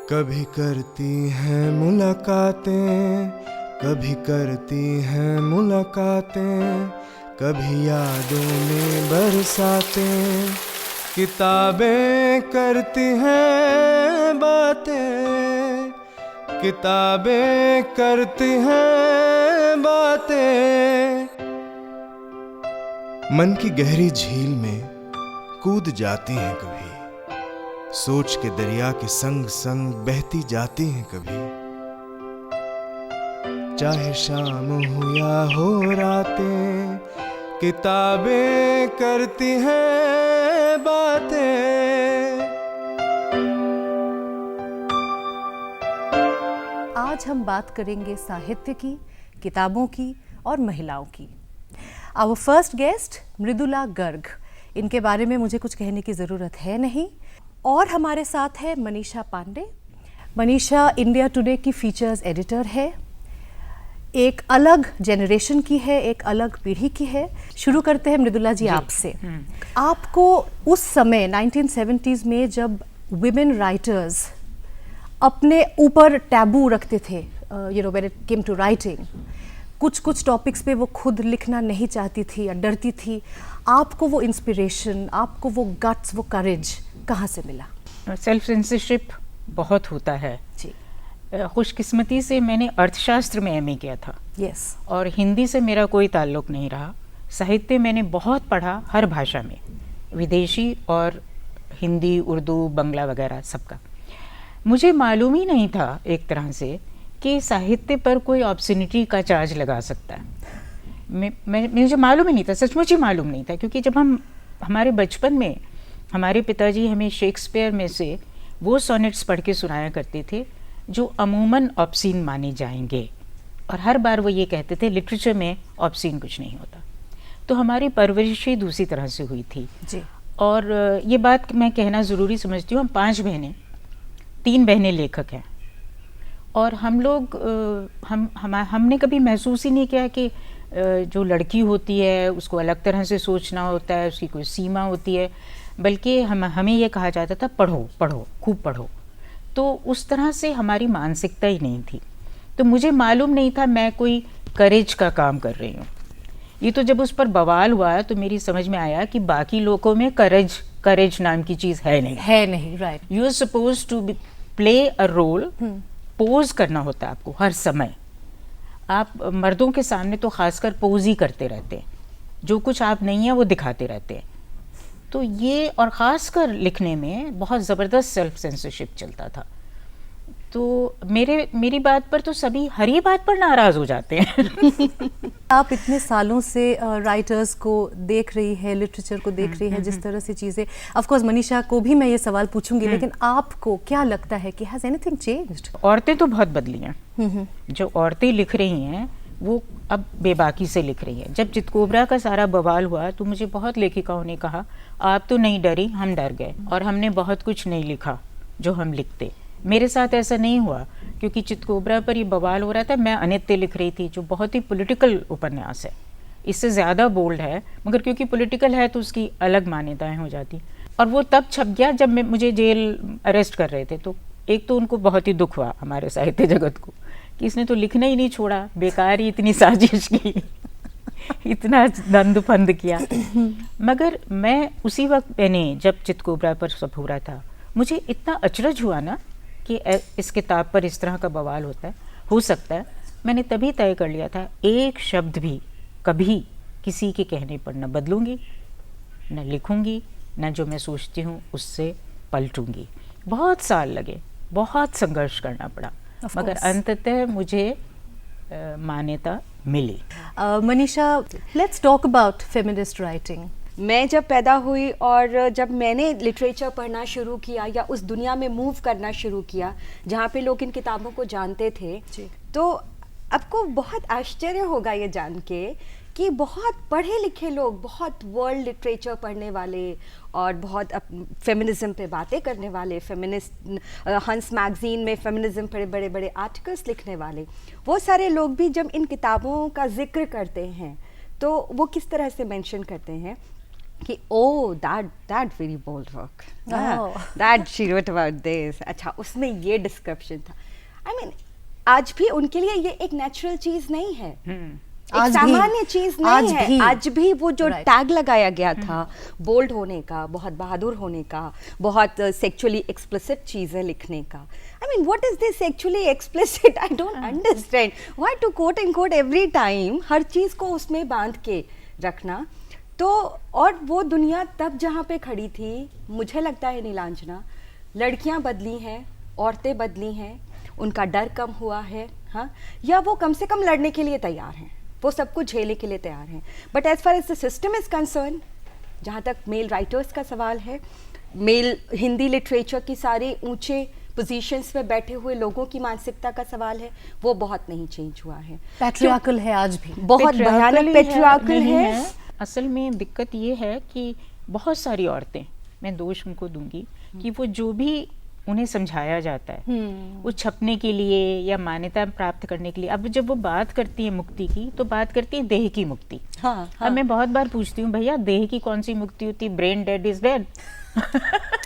कभी करती हैं मुलाकातें, कभी करती हैं मुलाकातें, कभी यादों में बरसातें, किताबें करती हैं बातें, किताबें करती हैं बातें। मन की गहरी झील में कूद जाती हैं कभी, सोच के दरिया के संग संग बहती जाती हैं कभी। चाहे शाम हो या हो रातें, किताबें करती हैं बातें। आज हम बात करेंगे साहित्य की, किताबों की और महिलाओं की। Our first guest Mridula Garg. इनके बारे में मुझे कुछ कहने की ज़रूरत है नहीं। और हमारे साथ है मनीषा पांडे। मनीषा इंडिया टुडे की फीचर्स एडिटर है, एक अलग जनरेशन की है, एक अलग पीढ़ी की है। शुरू करते हैं मृदुला जी आपसे। आपको उस समय 1970s में जब विमेन राइटर्स अपने ऊपर टैबू रखते थे, when it came to writing, कुछ टॉपिक्स पे वो खुद लिखना नहीं चाहती थी या डरती थी, आपको वो इंस्पिरेशन, आपको वो गट्स, वो करेज कहाँ से मिला? सेल्फ सेंसरशिप बहुत होता है जी। खुशकिस्मती से मैंने अर्थशास्त्र में एमए किया था। यस। और हिंदी से मेरा कोई ताल्लुक़ नहीं रहा। साहित्य मैंने बहुत पढ़ा, हर भाषा में, विदेशी और हिंदी, उर्दू, बंगला वगैरह सबका। मुझे मालूम ही नहीं था एक तरह से कि साहित्य पर कोई ऑब्सनिटी का चार्ज लगा सकता है। मुझे मालूम ही नहीं था, सचमुच ही मालूम नहीं था। क्योंकि जब हमारे बचपन में हमारे पिताजी हमें शेक्सपियर में से वो सोनेट्स पढ़ के सुनाया करते थे जो अमूमन ऑब्सीन माने जाएंगे, और हर बार वो ये कहते थे लिटरेचर में ऑब्सीन कुछ नहीं होता। तो हमारी परवरिश ही दूसरी तरह से हुई थी जी। और ये बात मैं कहना ज़रूरी समझती हूँ। हम 5 बहनें, 3 बहनें लेखक हैं, और हम लोग हमने कभी महसूस ही नहीं किया कि जो लड़की होती है उसको अलग तरह से सोचना होता है, उसकी कोई सीमा होती है। बल्कि हमें ये कहा जाता था पढ़ो पढ़ो, खूब पढ़ो। तो उस तरह से हमारी मानसिकता ही नहीं थी। तो मुझे मालूम नहीं था मैं कोई करेज का काम कर रही हूँ। ये तो जब उस पर बवाल हुआ तो मेरी समझ में आया कि बाकी लोगों में करेज नाम की चीज़ है नहीं। Right. You are supposed to play a role, pose करना होता है आपको हर समय। आप मर्दों के सामने तो खासकर पोज ही करते रहते हैं, जो कुछ आप नहीं है वो दिखाते रहते हैं। तो ये, और ख़ासकर लिखने में बहुत ज़बरदस्त सेल्फ सेंसरशिप चलता था। तो मेरी बात पर तो सभी हर ही बात पर नाराज़ हो जाते हैं। आप इतने सालों से राइटर्स को देख रही है, लिटरेचर को देख रही है, जिस तरह से चीज़ें, ऑफ कोर्स मनीषा को भी मैं ये सवाल पूछूंगी, लेकिन आपको क्या लगता है कि हैज़ एनीथिंग चेंज्ड? औरतें तो बहुत बदली हैं। जो औरतें लिख रही हैं वो अब बेबाकी से लिख रही हैं। जब चितकोबरा का सारा बवाल हुआ तो मुझे बहुत लेखिकाओं ने कहा आप तो नहीं डरी, हम डर गए और हमने बहुत कुछ नहीं लिखा जो हम लिखते। मेरे साथ ऐसा नहीं हुआ, क्योंकि चितकोबरा पर ये बवाल हो रहा था। मैं अनित्य लिख रही थी जो बहुत ही पॉलिटिकल उपन्यास है, इससे ज़्यादा बोल्ड है, मगर क्योंकि पॉलिटिकल है तो उसकी अलग मान्यताएं हो जाती। और वो तब छप गया जब मुझे जेल अरेस्ट कर रहे थे। तो एक तो उनको बहुत ही दुख हुआ हमारे साहित्य जगत को कि इसने तो लिखना ही नहीं छोड़ा, बेकार ही इतनी साजिश की, इतना दंद फंद किया। मगर मैं उसी वक्त, मैंने जब चितकोबरा पर सब हो रहा था, मुझे इतना अचरज हुआ ना कि इस किताब पर इस तरह का बवाल हो सकता है। मैंने तभी तय कर लिया था एक शब्द भी कभी किसी के कहने पर न बदलूंगी, न लिखूंगी, न जो मैं सोचती हूँ उससे पलटूंगी। बहुत साल लगे, बहुत संघर्ष करना पड़ा, मगर अंततः मुझे मान्यता मिली। Manisha, let's talk about feminist writing. मैं जब पैदा हुई और जब मैंने लिटरेचर पढ़ना शुरू किया या उस दुनिया में मूव करना शुरू किया जहाँ पे लोग इन किताबों को जानते थे, तो आपको बहुत आश्चर्य होगा ये जान के कि बहुत पढ़े लिखे लोग, बहुत वर्ल्ड लिटरेचर पढ़ने वाले और बहुत फेमिनिज्म पे बातें करने वाले, फेमिनिस्ट हंस मैगजीन में फेमिनिज्म पर बड़े बड़े आर्टिकल्स लिखने वाले, वो सारे लोग भी जब इन किताबों का जिक्र करते हैं तो वो किस तरह से मेंशन करते हैं कि oh that very bold work, that she wrote about this, अच्छा उसमें ये डिस्क्रिप्शन था। I mean आज भी उनके लिए ये एक नेचुरल चीज नहीं है, एक आज भी- सामान्य चीज आज नहीं है। भी- आज भी वो जो Right. टैग लगाया गया था बोल्ड होने का, बहुत बहादुर होने का, बहुत सेक्सुअली एक्सप्लिसिट चीजें लिखने का, I mean what is this sexually explicit? I don't understand why to quote and quote every time, हर चीज को उसमें बांध के रखना। तो और वो दुनिया तब जहाँ पे खड़ी थी, मुझे लगता है नीलांजना, लड़कियाँ बदली हैं, औरतें बदली हैं, उनका डर कम हुआ है, हाँ, या वो कम से कम लड़ने के लिए तैयार हैं, वो सब कुछ झेलने के लिए तैयार हैं। But as far as the system is concern, जहाँ तक मेल राइटर्स का सवाल है, मेल हिंदी लिटरेचर की सारे ऊंचे पोजीशंस पे बैठे हुए लोगों की मानसिकता का सवाल है, वो बहुत नहीं चेंज हुआ है, पैट्रियार्कल है आज भी। बहुत भयानक Patriarchal पेट्रियार्कल नहीं है। असल में दिक्कत ये है कि बहुत सारी औरतें, मैं दोष उनको दूंगी कि वो जो भी उन्हें समझाया जाता है वो छपने के लिए या मान्यता प्राप्त करने के लिए, अब जब वो बात करती है मुक्ति की तो बात करती है देह की मुक्ति। हाँ, अब मैं बहुत बार पूछती हूँ भैया देह की कौन सी मुक्ति होती, brain dead is dead.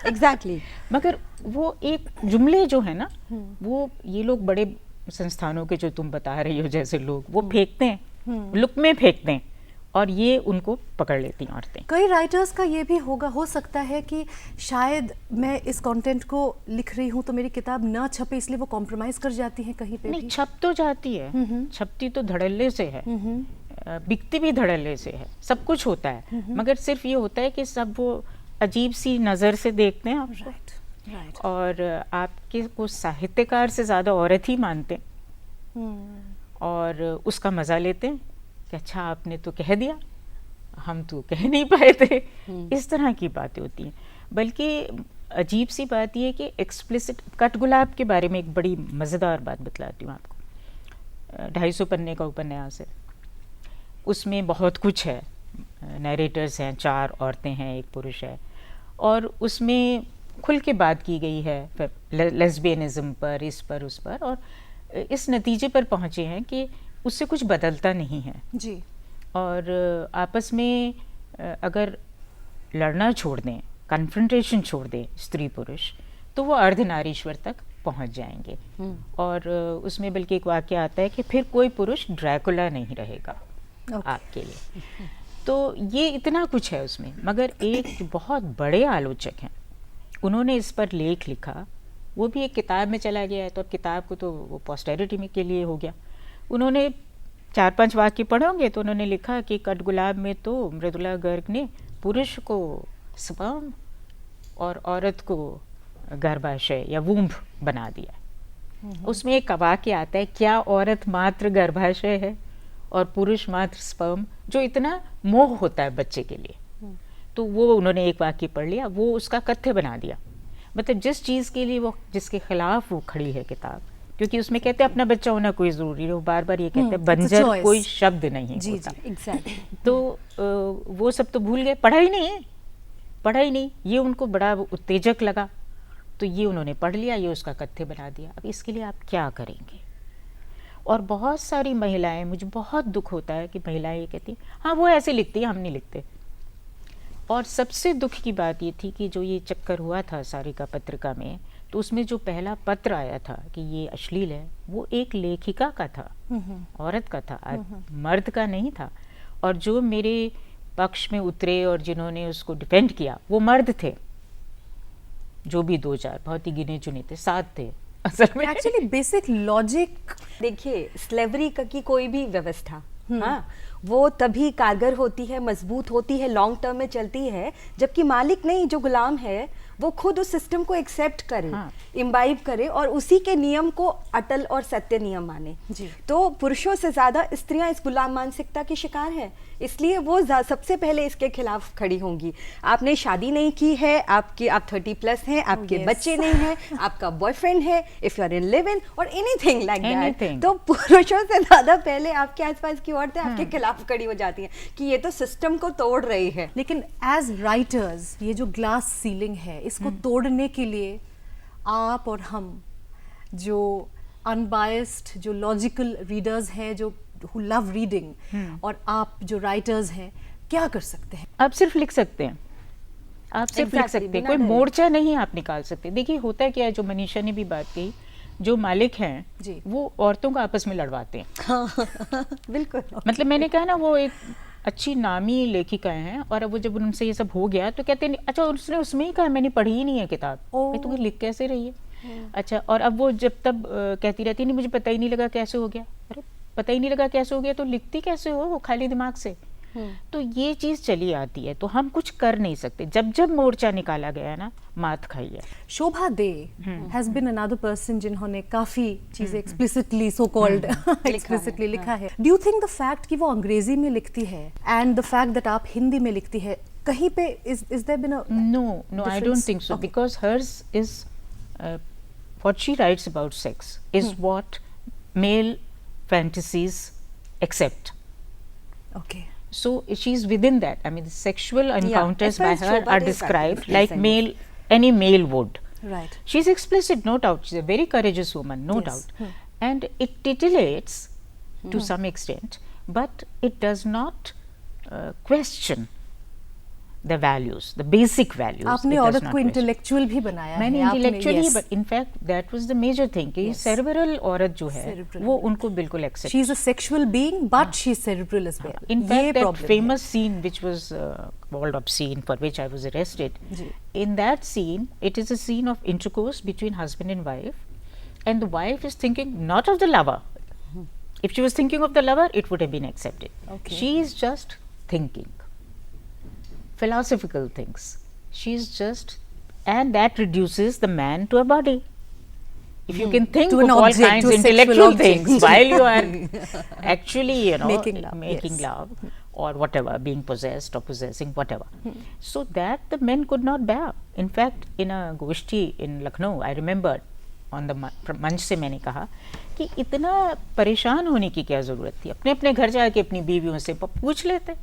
Exactly. मगर वो एक जुमले जो है ना, वो ये लोग बड़े संस्थानों के जो तुम बता रही हो जैसे लोग, वो फेंकते हैं, लुक में फेंकते हैं और ये उनको पकड़ लेती हैं औरतें। कई राइटर्स का ये भी हो सकता है कि शायद मैं इस कंटेंट को लिख रही हूँ तो मेरी किताब ना छपे, इसलिए वो कॉम्प्रोमाइज कर जाती हैं कहीं पे नहीं, भी। छप तो जाती है, छपती तो धड़ल्ले से है, बिकती भी धड़ल्ले से है, सब कुछ होता है, मगर सिर्फ ये होता है कि सब वो अजीब सी नज़र से देखते हैं आपको, राइट। और आपके को साहित्यकार से ज़्यादा औरत ही मानते हैं और उसका मज़ा लेते हैं कि अच्छा आपने तो कह दिया, हम तो कह नहीं पाए थे। इस तरह की बातें होती हैं। बल्कि अजीब सी बात यह है कि एक्सप्लिसिट, कठगुलाब के बारे में एक बड़ी मज़ेदार बात बतलाती हूँ आपको। 250 पन्ने का उपन्यास है, उसमें बहुत कुछ है, नरेटर्स हैं, 4 औरतें हैं, 1 पुरुष है, और उसमें खुल के बात की गई है लेस्बियनिज्म पर, इस पर, उस पर, और इस नतीजे पर पहुँचे हैं कि उससे कुछ बदलता नहीं है जी। और आपस में अगर लड़ना छोड़ दें, कन्फ्रंटेशन छोड़ दें स्त्री पुरुष, तो वो अर्धनारीश्वर तक पहुंच जाएंगे। और उसमें बल्कि एक वाक्य आता है कि फिर कोई पुरुष ड्रैकुला नहीं रहेगा आपके लिए। तो ये इतना कुछ है उसमें। मगर एक बहुत बड़े आलोचक हैं, उन्होंने इस पर लेख लिखा, वो भी एक किताब में चला गया है, तो अब किताब को तो वो पोस्टेरिटी में के लिए हो गया। उन्होंने 4-5 वाक्य पढ़ोगे तो उन्होंने लिखा कि कठगुलाब में तो मृदुला गर्ग ने पुरुष को स्पर्म और औरत को गर्भाशय या वूम्ब बना दिया। उसमें एक वाक्य आता है, क्या औरत मात्र गर्भाशय है और पुरुष मात्र स्पर्म, जो इतना मोह होता है बच्चे के लिए। तो वो उन्होंने एक वाक्य पढ़ लिया, वो उसका कथ्य बना दिया। मतलब जिस चीज़ के लिए वो, जिसके खिलाफ वो खड़ी है किताब, क्योंकि उसमें कहते हैं अपना बच्चा होना कोई ज़रूरी है, वो बार बार ये कहते हैं बंजर कोई शब्द नहीं जी, होता। जी, एग्जैक्टली। तो वो सब तो भूल गए, पढ़ा ही नहीं, ये उनको बड़ा उत्तेजक लगा, तो ये उन्होंने पढ़ लिया, ये उसका कथ्य बना दिया। अब इसके लिए आप क्या करेंगे? और बहुत सारी महिलाएं, मुझे बहुत दुख होता है कि महिलाएं ये कहती हैं हाँ वो ऐसे लिखती है, हम नहीं लिखते। और सबसे दुख की बात ये थी कि जो ये चक्कर हुआ था सारिका पत्रिका में, तो उसमें जो पहला पत्र आया था कि ये अश्लील है, वो एक लेखिका का था, औरत का था, मर्द का नहीं था। और जो मेरे पक्ष में उतरे और जिन्होंने उसको डिफेंड किया वो मर्द थे, जो भी 2-4 बहुत ही गिने चुने थे, 7 थे असल में। एक्चुअली बेसिक लॉजिक, देखिए स्लेवरी की कोई भी व्यवस्था, हाँ, वो तभी कारगर होती है, मजबूत होती है, लॉन्ग टर्म में चलती है, जबकि मालिक नहीं, जो गुलाम है वो खुद उस सिस्टम को एक्सेप्ट करे, इम्बाइब करे और उसी के नियम को अटल और सत्य नियम माने। तो पुरुषों से ज्यादा स्त्रियां इस गुलाम मानसिकता की शिकार है, इसलिए वो सबसे पहले इसके खिलाफ खड़ी होंगी। आपने शादी नहीं की है, आप 30+ हैं, आपके बच्चे नहीं हैं, आपका बॉयफ्रेंड है, if you are in live in और एनीथिंग लाइक दैट, तो पुरुषों से ज्यादा पहले आपके आसपास की औरतें आपके खिलाफ खड़ी हो जाती हैं कि ये तो सिस्टम को तोड़ रही है। लेकिन एज राइटर्स ये जो ग्लास सीलिंग है, इसको तोड़ने के लिए आप और हम जो अनबायस्ड, जो लॉजिकल रीडर्स हैं, जो who love reading, और आप जो राइटर्स हैं, क्या कर सकते हैं? आप सिर्फ लिख सकते हैं, आप सिर्फ लिख Exactly, सकते हैं, बिना कोई डरे। मोर्चा नहीं आप निकाल सकते। देखिए होता क्या है, जो मनीषा ने भी बात कही, जो मालिक हैं जी। वो औरतों को आपस में लड़वाते हैं। बिल्कुल। मतलब मैंने कहा ना, वो एक अच्छी नामी लेखिकाएं हैं, और अब वो जब उनसे ये सब हो गया तो कहते हैं अच्छा उसने उसमें ही कहा, मैंने पढ़ी ही नहीं है किताब, ओह। मैं तुम्हें लिख कैसे रही है। अच्छा, और अब वो जब तब कहती रहती नहीं मुझे पता ही नहीं लगा कैसे हो गया। अरे पता ही नहीं लगा कैसे हो गया तो लिखती कैसे हो वो खाली दिमाग से। तो ये चीज चली आती है, तो हम कुछ कर नहीं सकते। जब जब मोर्चा निकाला गया ना, मात खाई है। Shobha De has been another person जिन्होंने काफी चीजें एक्सप्लिसिटली सो कॉल्ड एक्सप्लिसिटली लिखा है। Do you think the fact कि वो अंग्रेजी में लिखती है एंड द फैक्ट दैट आप हिंदी में लिखती है, कहीं पे is there been a No, I don't think so, because hers is what she writes about sex is what male fantasies accept. Okay So she's within that. I mean, the sexual encounters as far by as her Shobha are De's described acting like presents. any male would. Right She's explicit, no doubt. She's a very courageous woman, no Yes. doubt. And it titillates to some extent, but it does not question the values, the basic values. आपने It does औरत not को question. Intellectual भी बनाया है। मैंने आपने- intellectually, yes. But in fact that was the major thing कि Yes. Cerebral औरत जो है Cerebral वो औरत। उनको बिल्कुल accept. She is a sexual being, but she is cerebral as well. In ये fact, that problem है। famous scene which was called obscene, for which I was arrested, जी। in that scene, it is a scene of intercourse between husband and wife, and the wife is thinking not of the lover. If she was thinking of the lover, it would have been accepted. Okay. She is just thinking philosophical things. She is just, and that reduces the man to a body. If you can think To of an all object, kinds to of a sexual intellectual object. things while you are actually, you know, Making love, making yes. love or whatever, being possessed or possessing whatever. So that the men could not bear. In fact, in a goshti in Lucknow, I remembered on the मंच से मैंने कहा कि इतना परेशान होने की क्या ज़रूरत थी, अपने अपने घर जाके अपनी बीवियों से पूछ लेते,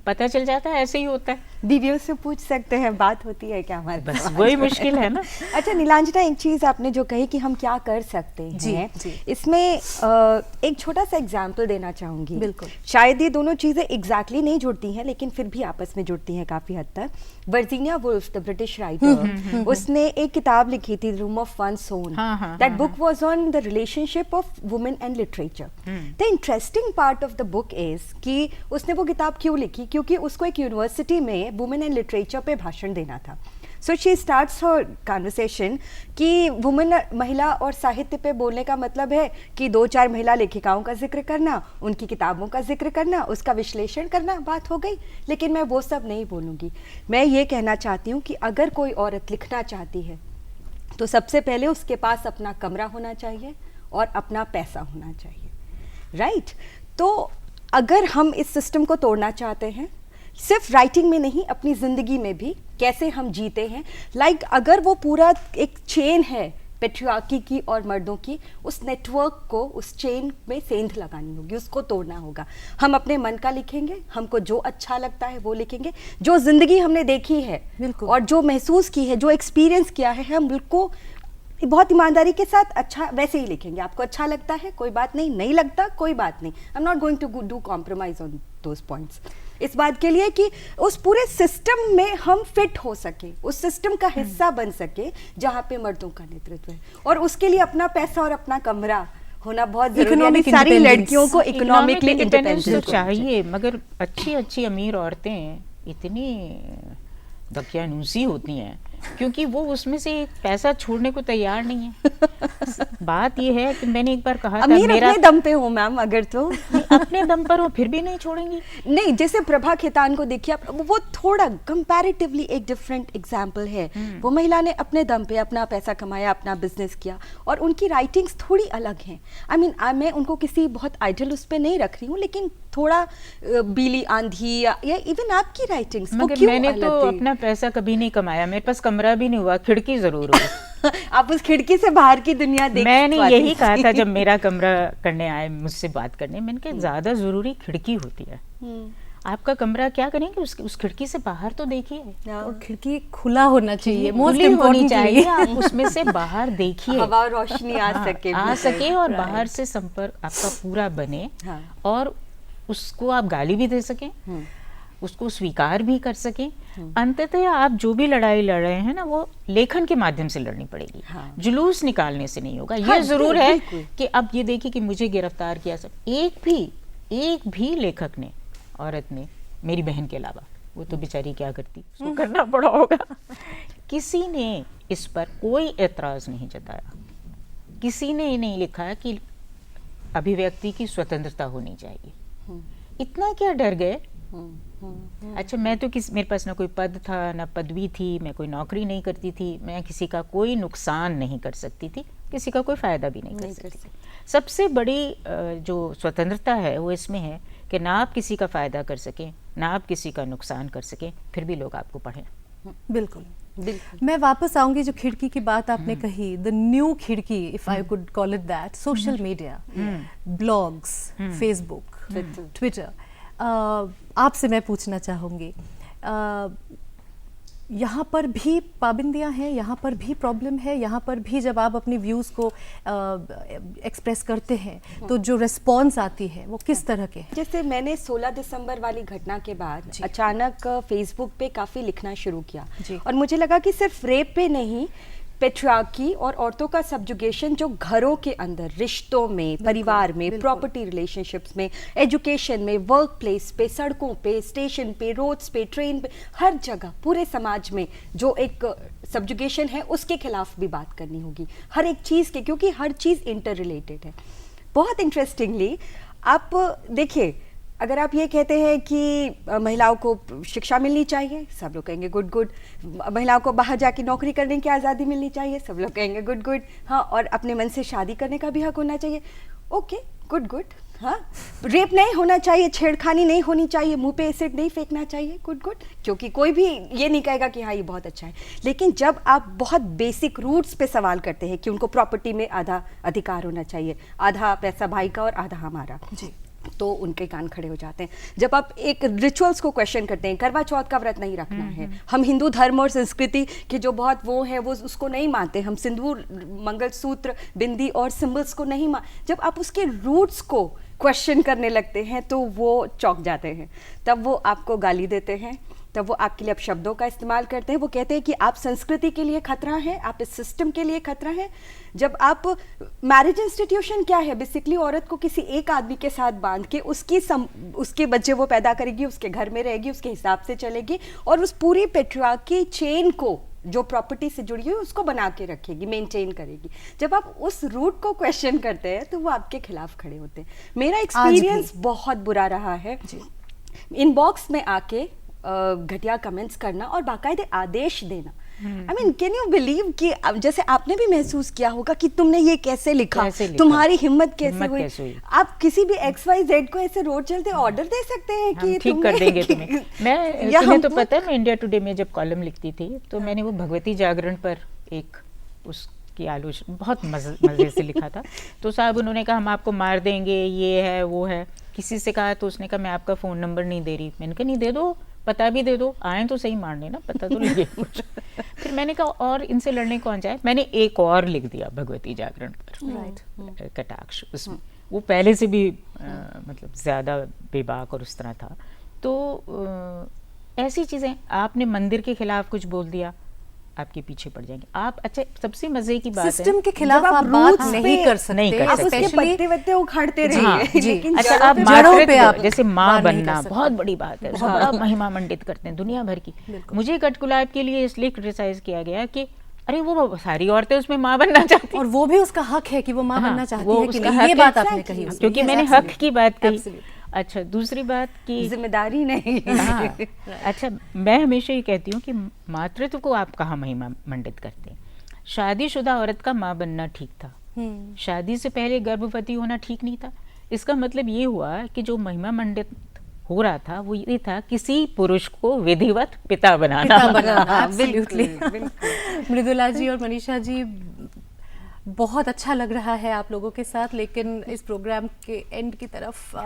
पता चल जाता है, ऐसे ही होता है। बीवियों से पूछ सकते हैं, बात होती है क्या हमारे बस पास? वही मुश्किल है ना। अच्छा नीलांजना, एक चीज़ आपने जो कही कि हम क्या कर सकते हैं, जी। इसमें एक छोटा सा एग्जाम्पल देना चाहूँगी। बिल्कुल। शायद ये दोनों चीज़ें एग्जैक्टली नहीं जुड़ती हैं, लेकिन फिर भी आपस में जुड़ती हैं काफ़ी हद तक। Virginia Woolf, the British writer, उसने एक किताब लिखी थी, रूम ऑफ वन सोन। हाँ, हाँ, दैट हाँ, book was on the relationship of women and literature. The interesting part of the book is कि उसने वो किताब क्यों लिखी, क्योंकि उसको एक यूनिवर्सिटी में वुमेन एंड लिटरेचर पे भाषण देना था। So she starts her conversation कि वुमेन, महिला और साहित्य पे बोलने का मतलब है कि 2-4 महिला लेखिकाओं का जिक्र करना, उनकी किताबों का जिक्र करना, उसका विश्लेषण करना, बात हो गई। लेकिन मैं वो सब नहीं बोलूँगी। मैं ये कहना चाहती हूँ कि अगर कोई औरत लिखना चाहती है तो सबसे पहले उसके पास अपना कमरा होना चाहिए और अपना पैसा होना चाहिए, राइट? तो अगर हम इस सिस्टम को तोड़ना चाहते हैं, सिर्फ राइटिंग में नहीं, अपनी ज़िंदगी में भी कैसे हम जीते हैं, अगर वो पूरा एक चेन है पेट्रियार्की की और मर्दों की, उस नेटवर्क को, उस चेन में सेंध लगानी होगी, उसको तोड़ना होगा। हम अपने मन का लिखेंगे, हमको जो अच्छा लगता है वो लिखेंगे, जो ज़िंदगी हमने देखी है बिल्कुल। और जो महसूस की है, जो एक्सपीरियंस किया है, हम बिल्कुल बहुत ईमानदारी के साथ अच्छा वैसे ही लिखेंगे। आपको अच्छा लगता है, कोई बात नहीं, नहीं लगता, कोई बात नहीं। I am not going to do compromise on those points, इस बात के लिए कि उस पूरे सिस्टम में हम फिट हो सके, उस सिस्टम का हिस्सा बन सके जहाँ पे मर्दों का नेतृत्व है, और उसके लिए अपना पैसा और अपना कमरा होना बहुत जरूरी है। Economic सारी independence। लड़कियों को इकोनॉमिकली इंडिपेंडेंस तो इंडिपेंडेंट चाहिए, मगर अच्छी अच्छी अमीर औरतें इतनी दकियानूसी होती हैं क्योंकि वो उसमें से एक पैसा छोड़ने को तैयार नहीं है। बात ये है कि मैंने एक बार कहा था, अमीर मेरा अपने दम पे हो मैम, अगर तो अपने दम पर हो फिर भी नहीं छोड़ेंगी। नहीं, जैसे प्रभा खेतान को देखिए आप, वो थोड़ा कंपैरेटिवली एक डिफरेंट एग्जाम्पल है। वो महिला ने अपने दम पे अपना पैसा कमाया, अपना बिजनेस किया, और उनकी राइटिंग्स थोड़ी अलग हैं। आई मीन मैं उनको किसी बहुत आइडल उस पर नहीं रख रही हूँ, लेकिन थोड़ा बीली आंधी या इवन आपकी राइटिंग्स, मगर मैंने तो अपना पैसा कभी नहीं कमाया, मेरे पास कमरा भी नहीं हुआ, खिड़की जरूर हुई। आप उस खिड़की से बाहर की दुनिया देख मैंने पाती यही हैं। कहा था जब मेरा कमरा करने आए मुझसे बात करने, मैंने कहा ज्यादा जरूरी खिड़की होती है। आपका कमरा क्या करेंगे, उस खिड़की से बाहर तो देखिए, और खिड़की खुला होना चाहिए, मोस्ट खुली होनी इम्पोर्टेंट चाहिए। आप उसमें से बाहर देखिए, हवा और रोशनी आ हाँ, सके, आ सके, और बाहर से संपर्क आपका पूरा बने। हाँ। और उसको आप गाली भी दे सकें, उसको स्वीकार भी कर सकें। अंततः आप जो भी लड़ाई लड़ रहे हैं ना, वो लेखन के माध्यम से लड़नी पड़ेगी, जुलूस निकालने से नहीं होगा। ये जरूर है कि अब ये देखिए कि मुझे गिरफ्तार किया, सब एक भी लेखक ने, औरत ने, मेरी बहन के अलावा, वो तो बेचारी क्या करती, उसको करना पड़ा होगा, किसी ने इस पर कोई एतराज नहीं जताया। किसी ने ये नहीं लिखा कि अभिव्यक्ति की स्वतंत्रता होनी चाहिए। इतना क्या डर गए? अच्छा, मैं तो मेरे पास ना कोई पद था, ना पदवी थी, मैं कोई नौकरी नहीं करती थी, मैं किसी का कोई नुकसान नहीं कर सकती थी, किसी का कोई फायदा भी नहीं कर सकती थी। सबसे बड़ी जो स्वतंत्रता है वो इसमें है कि ना आप किसी का फायदा कर सकें, ना आप किसी का नुकसान कर सकें, फिर भी लोग आपको पढ़ें। बिल्कुल। मैं वापस आऊंगी जो खिड़की की बात आपने कही, द न्यू खिड़की, if I could call it that, social media, blogs, Facebook, Twitter. आपसे मैं पूछना चाहूँगी, यहाँ पर भी पाबंदियाँ हैं, यहाँ पर भी प्रॉब्लम है, यहाँ पर भी जब आप अपनी व्यूज़ को एक्सप्रेस करते हैं तो जो रिस्पॉन्स आती है वो किस तरह के हैं? जैसे मैंने 16 दिसंबर वाली घटना के बाद अचानक फेसबुक पे काफ़ी लिखना शुरू किया, और मुझे लगा कि सिर्फ रेप पे नहीं, पेट्रियार्की और औरतों का सब्जुगेशन जो घरों के अंदर, रिश्तों में, परिवार में, प्रॉपर्टी रिलेशनशिप्स में, एजुकेशन में, वर्क प्लेस पे, सड़कों पे, स्टेशन पे, रोड्स पे, ट्रेन पे, हर जगह पूरे समाज में जो एक सब्जुगेशन है उसके खिलाफ भी बात करनी होगी, हर एक चीज़ के, क्योंकि हर चीज़ इंटर रिलेटेड है। बहुत इंटरेस्टिंगली आप देखिए, अगर आप ये कहते हैं कि महिलाओं को शिक्षा मिलनी चाहिए, सब लोग कहेंगे गुड गुड। महिलाओं को बाहर जाके नौकरी करने की आज़ादी मिलनी चाहिए, सब लोग कहेंगे गुड गुड। हाँ, और अपने मन से शादी करने का भी हक होना चाहिए, ओके गुड गुड। हाँ, रेप नहीं होना चाहिए, छेड़खानी नहीं होनी चाहिए, मुंह पे एसिड नहीं फेंकना चाहिए, गुड गुड, क्योंकि कोई भी ये नहीं कहेगा कि हाँ ये बहुत अच्छा है। लेकिन जब आप बहुत बेसिक रूट्स पे सवाल करते हैं कि उनको प्रॉपर्टी में आधा अधिकार होना चाहिए, आधा पैसा भाई का और आधा हमारा, जी, तो उनके कान खड़े हो जाते हैं। जब आप एक रिचुअल्स को क्वेश्चन करते हैं, करवा चौथ का व्रत नहीं रखना है, हम हिंदू धर्म और संस्कृति के जो बहुत वो है वो उसको नहीं मानते, हम सिंदूर, मंगलसूत्र, बिंदी और सिंबल्स को नहीं जब आप उसके रूट्स को क्वेश्चन करने लगते हैं तो वो चौंक जाते हैं, तब वो आपको गाली देते हैं, तब वो आपके लिए अपशब्दों का इस्तेमाल करते हैं। वो कहते हैं कि आप संस्कृति के लिए खतरा है, आप इस सिस्टम के लिए खतरा है। जब आप मैरिज इंस्टीट्यूशन क्या है, बेसिकली औरत को किसी एक आदमी के साथ बांध के उसके बच्चे वो पैदा करेगी, उसके घर में रहेगी, उसके हिसाब से चलेगी, और उस पूरी पेट्रियार्की चेन को जो प्रॉपर्टी से जुड़ी हुई उसको बना के रखेगी, मेंटेन करेगी। जब आप उस रूट को क्वेश्चन करते हैं तो वो आपके खिलाफ खड़े होते हैं। मेरा एक्सपीरियंस बहुत बुरा रहा है, इनबॉक्स में आके घटिया कमेंट्स करना और बाकायदे आदेश देना। I mean, can you believe कि जैसे आपने भी महसूस किया होगा कि तुमने ये कैसे लिखा, तुम्हारी हिम्मत कैसे हुई? आप किसी भी XYZ को ऐसे रोड चलते ऑर्डर दे सकते हैं कि ठीक कर देंगे तुम्हें। तुम्हें तो पता है, मैं इंडिया टुडे में जब कॉलम लिखती थी तो मैंने वो भगवती जागरण पर एक उसकी आलोचना बहुत मजे से लिखा था। तो साहब उन्होंने कहा हम आपको मार देंगे, ये है वो है। किसी से कहा तो उसने कहा मैं आपका फ़ोन नंबर नहीं दे रही। मैंने कहा नहीं दे दो, पता भी दे दो, आए तो सही मारने ना, पता तो लगे कुछ। फिर मैंने कहा और इनसे लड़ने कौन जाए। मैंने एक और लिख दिया भगवती जागरण पर, कटाक्ष, उसमें वो पहले से भी मतलब ज़्यादा बेबाक और उस तरह था। तो ऐसी चीज़ें, आपने मंदिर के खिलाफ कुछ बोल दिया, आपके पीछे पड़ जाएंगे आप। अच्छा, सबसे मजे की बात सिस्टम के खिलाफ आप बात नहीं कर सकते, आप उसके पत्ते वत्ते उखाड़ते रहिए, लेकिन अच्छा आप मातृत्व, जैसे माँ बनना बहुत बड़ी बात है, उसको बड़ा महिमा मंडित करते हैं दुनिया भर की। मुझे कटगुलाब के लिए इसलिए क्रिटिसाइज किया गया कि अरे वो सारी औरतें उसमें माँ बनना चाहती, और वो भी उसका हक है कि वो माँ बनना चाहती है कि नहीं, ये बात आपने कही, क्योंकि मैंने हक की बात कही। अच्छा, दूसरी बात की जिम्मेदारी नहीं। हाँ, अच्छा, मैं हमेशा ये कहती हूँ कि मातृत्व को आप कहाँ महिमा मंडित करते हैं। शादीशुदा औरत का माँ बनना ठीक था, शादी से पहले गर्भवती होना ठीक नहीं था। इसका मतलब ये हुआ कि जो महिमा मंडित हो रहा था वो ये था किसी पुरुष को विधिवत पिता बनाना। एब्सोल्युटली। मृदुला जी और मनीषा जी, बहुत अच्छा लग रहा है आप लोगों के साथ, लेकिन इस प्रोग्राम के एंड की तरफ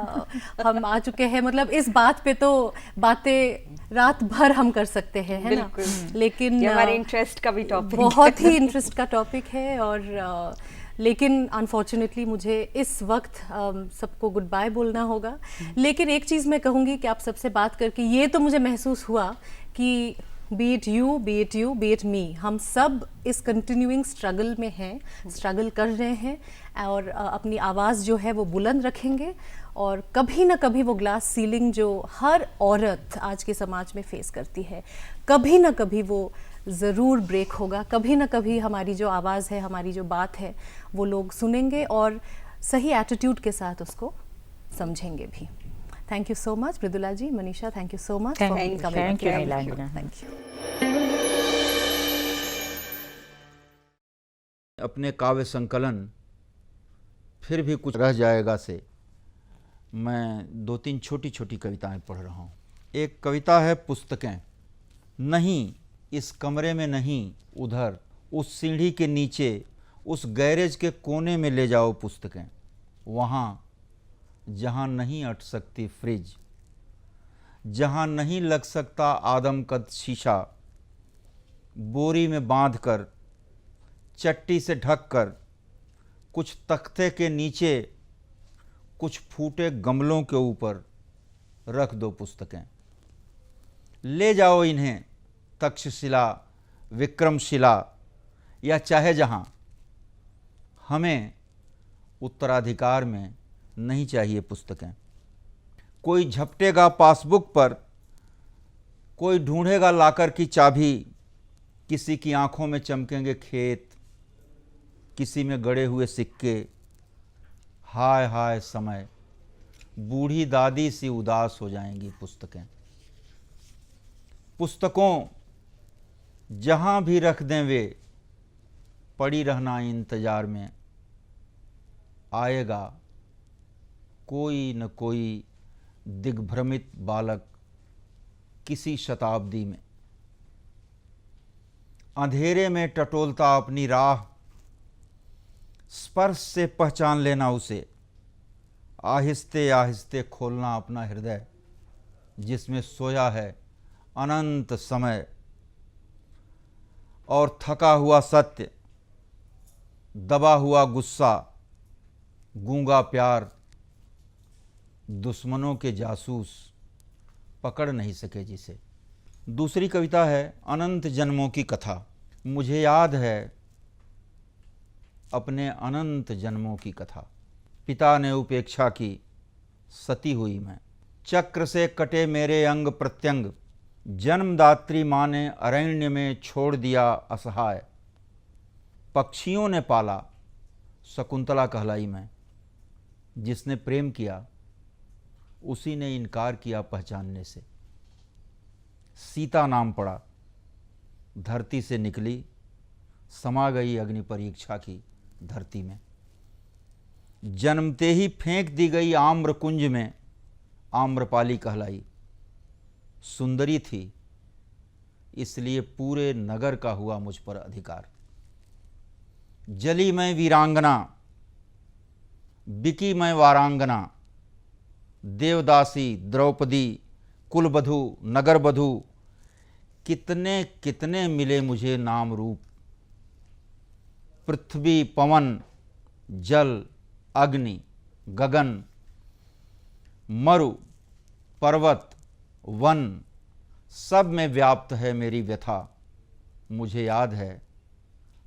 हम आ चुके हैं। मतलब इस बात पे तो बातें रात भर हम कर सकते हैं, है ना, लेकिन हमारे इंटरेस्ट का भी टॉपिक, बहुत ही इंटरेस्ट का टॉपिक है। और लेकिन अनफॉर्चुनेटली मुझे इस वक्त सबको गुड बाय बोलना होगा। लेकिन एक चीज़ मैं कहूँगी कि आप सबसे बात करके ये तो मुझे महसूस हुआ कि be it you, be it me, हम सब इस कंटिन्यूइंग स्ट्रगल में हैं, स्ट्रगल कर रहे हैं और अपनी आवाज़ जो है वो बुलंद रखेंगे और कभी ना कभी वो ग्लास सीलिंग जो हर औरत आज के समाज में फेस करती है, कभी ना कभी वो ज़रूर ब्रेक होगा, कभी ना कभी हमारी जो आवाज़ है, हमारी जो बात है वो लोग सुनेंगे और सही एटीट्यूड के साथ उसको समझेंगे भी। Thank you so much Mridula ji, Manisha, thank you so much. Thank you, Neelanjana. Thank you. अपने काव्य संकलन फिर भी कुछ रह जाएगा से मैं 2-3 छोटी छोटी कविताएं पढ़ रहा हूँ। एक कविता है पुस्तकें। नहीं इस कमरे में नहीं, उधर उस सीढ़ी के नीचे, उस गैरेज के कोने में ले जाओ पुस्तकें, वहाँ जहाँ नहीं अट सकती फ्रिज, जहाँ नहीं लग सकता आदमकद शीशा, बोरी में बांधकर चट्टी से ढककर कुछ तख्ते के नीचे, कुछ फूटे गमलों के ऊपर रख दो पुस्तकें। ले जाओ इन्हें तक्षशिला, विक्रमशिला या चाहे जहाँ, हमें उत्तराधिकार में नहीं चाहिए पुस्तकें। कोई झपटेगा पासबुक पर, कोई ढूंढेगा लाकर की चाबी, किसी की आंखों में चमकेंगे खेत, किसी में गड़े हुए सिक्के। हाय हाय समय, बूढ़ी दादी सी उदास हो जाएंगी पुस्तकें। पुस्तकों जहां भी रख दें वे, पड़ी रहना इंतजार में, आएगा कोई न कोई दिग्भ्रमित बालक किसी शताब्दी में। अंधेरे में टटोलता अपनी राह, स्पर्श से पहचान लेना उसे, आहिस्ते आहिस्ते खोलना अपना हृदय जिसमें सोया है अनंत समय। और थका हुआ सत्य, दबा हुआ गुस्सा, गूंगा प्यार, दुश्मनों के जासूस पकड़ नहीं सके जिसे। दूसरी कविता है अनंत जन्मों की कथा। मुझे याद है अपने अनंत जन्मों की कथा। पिता ने उपेक्षा की, सती हुई मैं, चक्र से कटे मेरे अंग प्रत्यंग, जन्मदात्री माँ ने अरण्य में छोड़ दिया असहाय। पक्षियों ने पाला, शकुंतला कहलाई मैं, जिसने प्रेम किया उसी ने इनकार किया पहचानने से। सीता नाम पड़ा, धरती से निकली, समा गई अग्नि परीक्षा की धरती में। जन्मते ही फेंक दी गई आम्र कुंज में, आम्रपाली कहलाई। सुंदरी थी इसलिए पूरे नगर का हुआ मुझ पर अधिकार। जली मैं वीरांगना, बिकी मैं वारांगना, देवदासी, द्रौपदी, कुलबधू, नगरबधू, कितने कितने मिले मुझे नाम रूप। पृथ्वी, पवन, जल, अग्नि, गगन, मरु, पर्वत, वन, सब में व्याप्त है मेरी व्यथा। मुझे याद है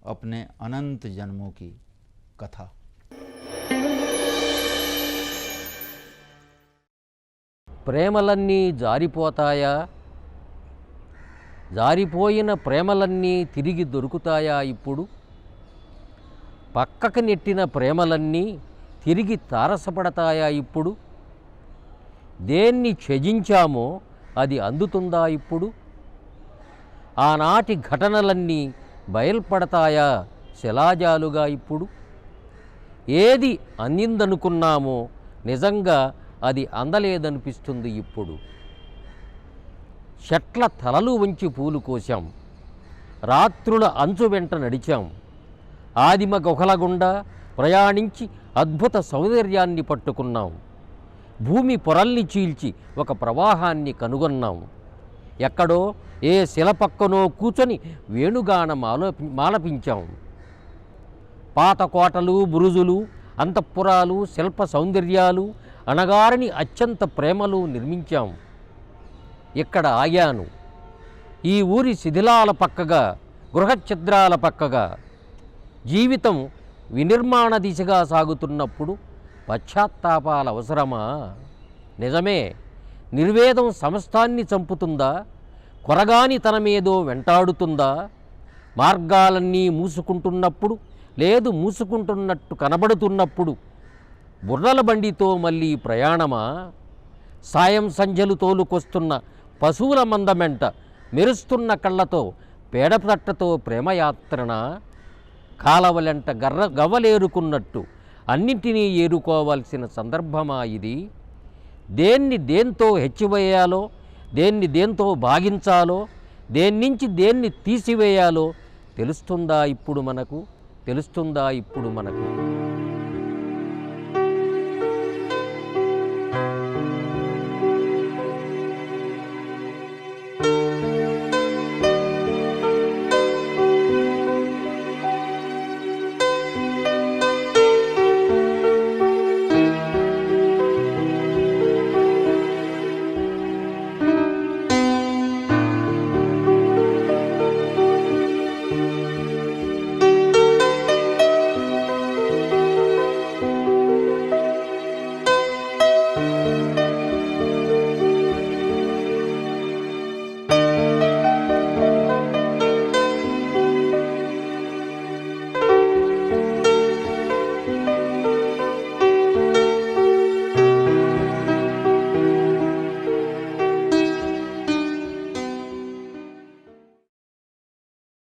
अपने अनंत जन्मों की कथा। ప్రేమలన్నీ జారిపోతాయా, జారిపోయిన ప్రేమలన్నీ తిరిగి దొరుకుతాయా ఇప్పుడు? పక్కకు నెట్టిన ప్రేమలన్నీ తిరిగి తారసపడతాయా ఇప్పుడు? దేన్ని త్యజించామో అది అందుతుందా ఇప్పుడు? ఆనాటి ఘటనలన్నీ బయల్పడతాయా శిలాజాలుగా ఇప్పుడు? ఏది అందిందనుకున్నామో నిజంగా అది అందలేదనిపిస్తుంది ఇప్పుడు. చెట్ల తలలు వంచి పూలు కోశాం, రాత్రుల అంచు వెంట నడిచాం, ఆదిమ గుహల గుండా ప్రయాణించి అద్భుత సౌందర్యాన్ని పట్టుకున్నాం, భూమి పొరల్ని చీల్చి ఒక ప్రవాహాన్ని కనుగొన్నాం, ఎక్కడో ఏ శిల పక్కనో కూర్చొని వేణుగానం మాలపించాం. పాత కోటలు, బురుజులు, అంతఃపురాలు, శిల్ప సౌందర్యాలు, అణగారిని అత్యంత ప్రేమలు నిర్మించాం. ఇక్కడ ఆగాను. ఈ ఊరి శిథిలాల పక్కగా, గృహఛిద్రాల పక్కగా జీవితం వినిర్మాణ దిశగా సాగుతున్నప్పుడు పశ్చాత్తాపాల అవసరమా? నిజమే, నిర్వేదం సమస్తాన్ని చంపుతుందా? కొరగాని తనమేదో వెంటాడుతుందా? మార్గాలన్నీ మూసుకుంటున్నప్పుడు, లేదు మూసుకుంటున్నట్టు కనబడుతున్నప్పుడు బుర్రల బండితో మళ్ళీ ప్రయాణమా? సాయం సంధ్యలు తోలుకొస్తున్న పశువుల మందమెంట మెరుస్తున్న కళ్ళతో పేడతట్టతో ప్రేమయాత్రన? కాలవలెంట గవ్వలేరుకున్నట్టు అన్నింటినీ ఏరుకోవాల్సిన సందర్భమా ఇది? దేన్ని దేంతో హెచ్చివేయాలో, దేన్ని దేంతో భాగించాలో, దేన్నించి దేన్ని తీసివేయాలో తెలుస్తుందా ఇప్పుడు మనకు?